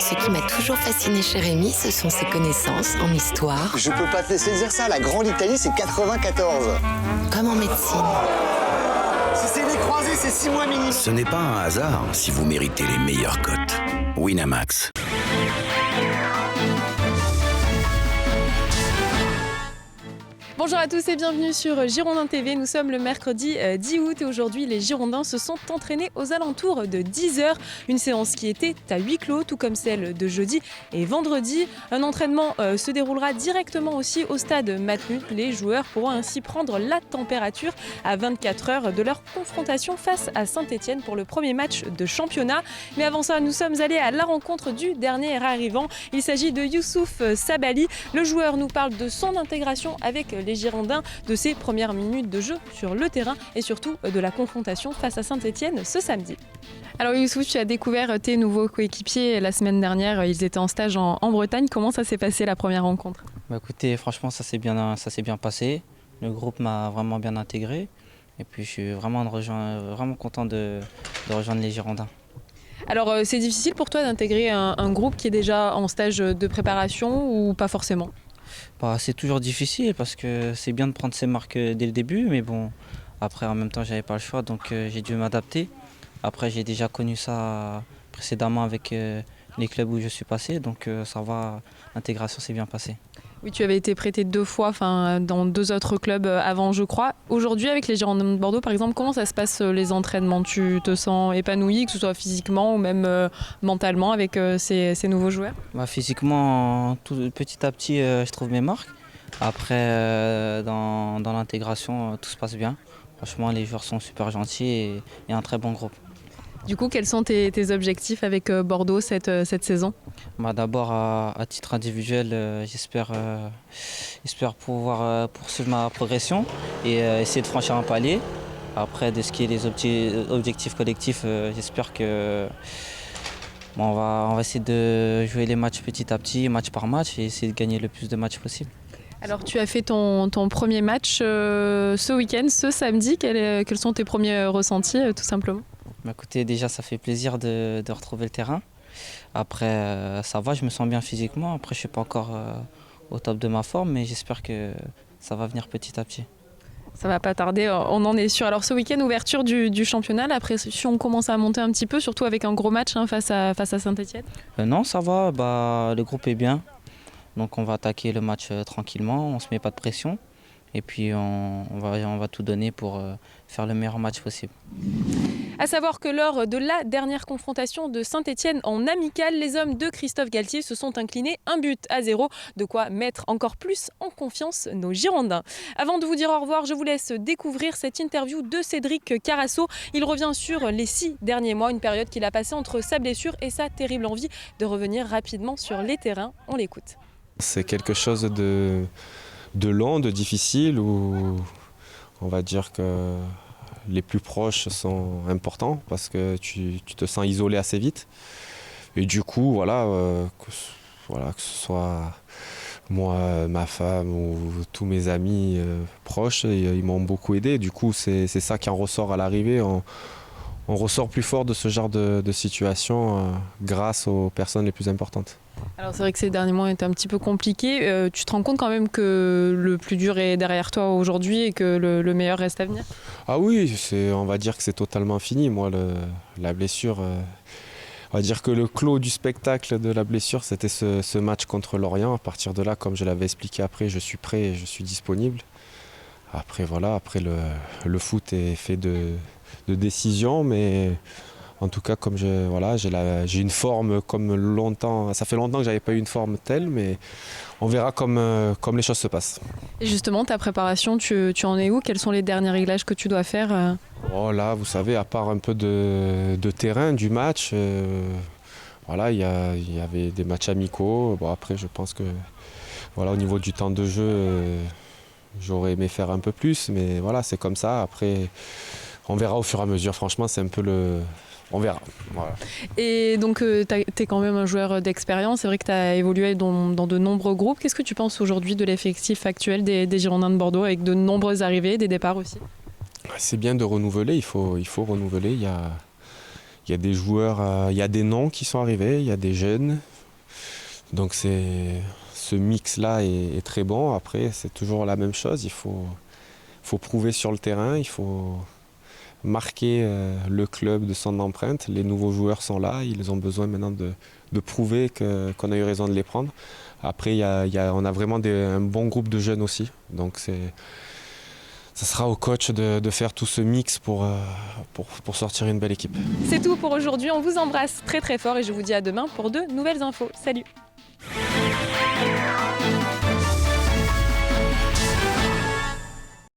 Ce qui m'a toujours fasciné chez Rémi, ce sont ses connaissances en histoire. Je peux pas te laisser dire ça, la grande Italie, c'est 94. Comme en médecine. Si c'est les croisés, c'est 6 mois minimum. Ce n'est pas un hasard si vous méritez les meilleures cotes. Winamax. Bonjour à tous et bienvenue sur Girondins TV. Nous sommes le mercredi 10 août et aujourd'hui les Girondins se sont entraînés aux alentours de 10h. Une séance qui était à huis clos, tout comme celle de jeudi et vendredi. Un entraînement se déroulera directement aussi au stade Matmut. Les joueurs pourront ainsi prendre la température à 24 heures de leur confrontation face à Saint-Etienne pour le premier match de championnat. Mais avant ça, nous sommes allés à la rencontre du dernier arrivant. Il s'agit de Youssouf Sabali. Le joueur nous parle de son intégration avec les Girondins, de ses premières minutes de jeu sur le terrain et surtout de la confrontation face à Saint-Etienne ce samedi. Alors Youssouf, tu as découvert tes nouveaux coéquipiers la semaine dernière, ils étaient en stage en Bretagne. Comment ça s'est passé la première rencontre ? Écoutez, franchement ça s'est bien passé, le groupe m'a vraiment bien intégré et puis je suis vraiment content de rejoindre les Girondins. Alors c'est difficile pour toi d'intégrer un groupe qui est déjà en stage de préparation ou pas forcément ? C'est toujours difficile parce que c'est bien de prendre ses marques dès le début, mais bon, après en même temps j'avais pas le choix donc j'ai dû m'adapter. Après j'ai déjà connu ça précédemment avec les clubs où je suis passé, donc ça va, l'intégration s'est bien passée. Oui, tu avais été prêté 2 fois dans 2 autres clubs avant, je crois. Aujourd'hui, avec les Girondins de Bordeaux, par exemple, comment ça se passe les entraînements ? Tu te sens épanoui, que ce soit physiquement ou même mentalement avec ces nouveaux joueurs ? Physiquement, petit à petit, je trouve mes marques. Après, dans l'intégration, tout se passe bien. Franchement, les joueurs sont super gentils et un très bon groupe. Du coup, quels sont tes objectifs avec Bordeaux cette saison ? D'abord, à titre individuel, j'espère pouvoir poursuivre ma progression et essayer de franchir un palier. Après, de ce qui est les objectifs collectifs, j'espère que on va essayer de jouer les matchs petit à petit, match par match, et essayer de gagner le plus de matchs possible. Alors, tu as fait ton premier match ce week-end, ce samedi. Quels sont tes premiers ressentis, tout simplement ? Écoutez, déjà ça fait plaisir de retrouver le terrain. Après ça va, je me sens bien physiquement. Après je ne suis pas encore au top de ma forme, mais j'espère que ça va venir petit à petit. Ça va pas tarder, on en est sûr. Alors ce week-end, ouverture du championnat, la pression commence à monter un petit peu, surtout avec un gros match face à Saint-Etienne. Non, ça va, le groupe est bien. Donc on va attaquer le match tranquillement, on ne se met pas de pression. Et puis on va tout donner pour faire le meilleur match possible. À savoir que lors de la dernière confrontation de Saint-Etienne en amical, les hommes de Christophe Galtier se sont inclinés 1-0, de quoi mettre encore plus en confiance nos Girondins. Avant de vous dire au revoir, je vous laisse découvrir cette interview de Cédric Carasso. Il revient sur les 6 derniers mois, une période qu'il a passée entre sa blessure et sa terrible envie de revenir rapidement sur les terrains. On l'écoute. C'est quelque chose de long, de difficile, où on va dire que les plus proches sont importants parce que tu te sens isolé assez vite. Et du coup, que ce soit moi, ma femme ou tous mes amis proches, ils m'ont beaucoup aidé. Du coup, c'est ça qui en ressort à l'arrivée. On ressort plus fort de ce genre de situation grâce aux personnes les plus importantes. Alors c'est vrai que ces derniers mois étaient un petit peu compliqués. Tu te rends compte quand même que le plus dur est derrière toi aujourd'hui et que le meilleur reste à venir ? Ah oui, on va dire que c'est totalement fini. Moi, la blessure, on va dire que le clos du spectacle de la blessure, c'était ce match contre Lorient. À partir de là, comme je l'avais expliqué après, je suis prêt et je suis disponible. Après, le foot est fait de décisions, mais en tout cas, comme j'ai une forme comme longtemps. Ça fait longtemps que j'avais pas eu une forme telle, mais on verra comme les choses se passent. Et justement, ta préparation, tu en es où ? Quels sont les derniers réglages que tu dois faire ? Là, vous savez, à part un peu de terrain, du match, il y avait des matchs amicaux. Après, je pense que au niveau du temps de jeu, j'aurais aimé faire un peu plus, mais c'est comme ça. Après, on verra au fur et à mesure. Franchement, c'est un peu on verra. Voilà. Et donc, tu es quand même un joueur d'expérience. C'est vrai que tu as évolué dans de nombreux groupes. Qu'est-ce que tu penses aujourd'hui de l'effectif actuel des Girondins de Bordeaux, avec de nombreuses arrivées, des départs aussi ? C'est bien de renouveler. Il faut renouveler. Il y a des joueurs, il y a des noms qui sont arrivés, il y a des jeunes. Donc ce mix-là est très bon. Après, c'est toujours la même chose. Il faut prouver sur le terrain, il faut marquer le club de son empreinte. Les nouveaux joueurs sont là, ils ont besoin maintenant de prouver qu'on a eu raison de les prendre. Après, on a vraiment un bon groupe de jeunes aussi. Donc ça sera au coach de faire tout ce mix pour sortir une belle équipe. C'est tout pour aujourd'hui, on vous embrasse très très fort et je vous dis à demain pour de nouvelles infos. Salut!